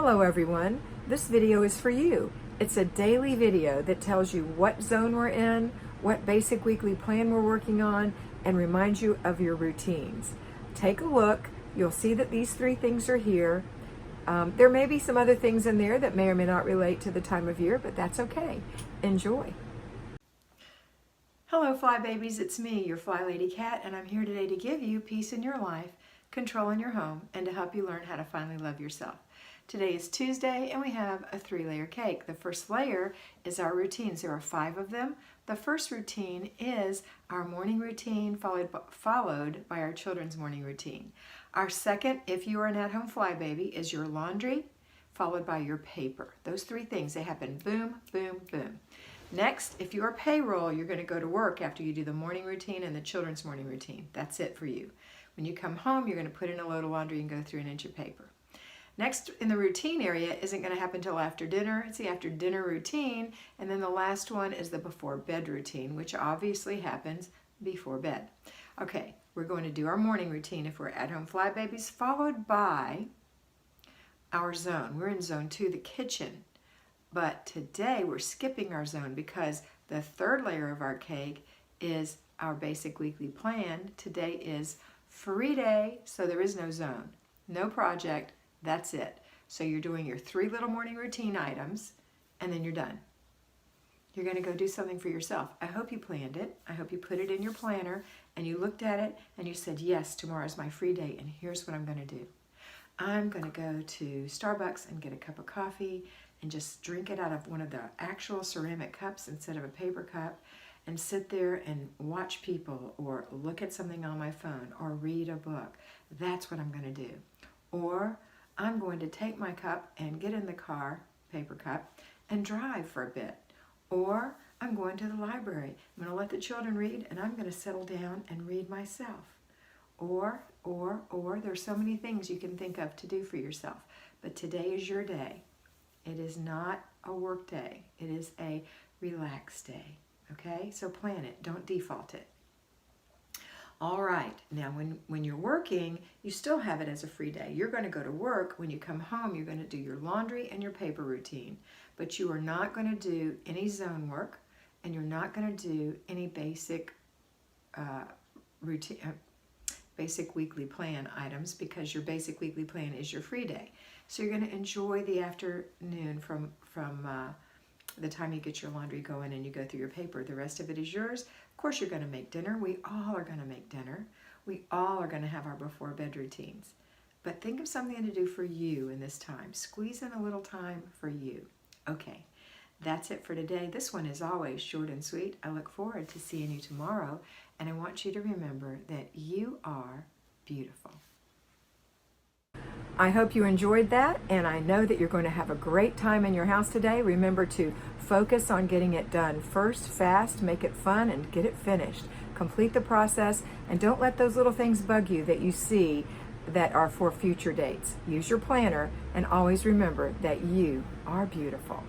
Hello everyone, this video is for you. It's a daily video that tells you what zone we're in, what basic weekly plan we're working on, and reminds you of your routines. Take a look, you'll see that these three things are here. There may be some other things in there that may or may not relate to the time of year, but that's okay. Enjoy. Hello Fly Babies, it's me, your FlyLady Kat, and I'm here today to give you peace in your life, control in your home, and to help you learn how to finally love yourself. Today is Tuesday and we have a 3-layer cake. The first layer is our routines. There are 5 of them. The first routine is our morning routine followed by our children's morning routine. Our second, if you are an at-home fly baby, is your laundry followed by your paper. Those 3 things, they happen boom, boom, boom. Next, if you are payroll, you're going to go to work after you do the morning routine and the children's morning routine. That's it for you. When you come home, you're going to put in a load of laundry and go through an inch of paper. Next in the routine area isn't going to happen until after dinner. It's the after dinner routine. And then the last one is the before bed routine, which obviously happens before bed. Okay, we're going to do our morning routine if we're at-home fly babies, followed by our zone. We're in zone 2, the kitchen. But today we're skipping our zone because the 3rd layer of our cake is our basic weekly plan. Today is free day, so there is no zone, no project. That's it. So you're doing your 3 little morning routine items and then you're done. You're going to go do something for yourself. I hope you planned it. I hope you put it in your planner and you looked at it and you said, yes, tomorrow's my free day and here's what I'm going to do. I'm going to go to Starbucks and get a cup of coffee and just drink it out of one of the actual ceramic cups instead of a paper cup and sit there and watch people or look at something on my phone or read a book. That's what I'm going to do. Or I'm going to take my cup and get in the car, paper cup, and drive for a bit. Or I'm going to the library. I'm going to let the children read and I'm going to settle down and read myself. Or, there's so many things you can think of to do for yourself. But today is your day. It is not a work day. It is a relaxed day. Okay? So plan it. Don't default it. All right, now when you're working, you still have it as a free day. You're going to go to work. When you come home, you're going to do your laundry and your paper routine. But you are not going to do any zone work, and you're not going to do any basic basic weekly plan items because your basic weekly plan is your free day. So you're going to enjoy the afternoon from the time you get your laundry going and you go through your paper. The rest of it is yours. Of course, you're going to make dinner. We all are going to make dinner. We all are going to have our before bed routines. But think of something to do for you in this time. Squeeze in a little time for you. Okay, that's it for today. This one is always short and sweet. I look forward to seeing you tomorrow. And I want you to remember that you are beautiful. I hope you enjoyed that, and I know that you're going to have a great time in your house today. Remember to focus on getting it done first, fast, make it fun, and get it finished. Complete the process, and don't let those little things bug you that you see that are for future dates. Use your planner, and always remember that you are beautiful.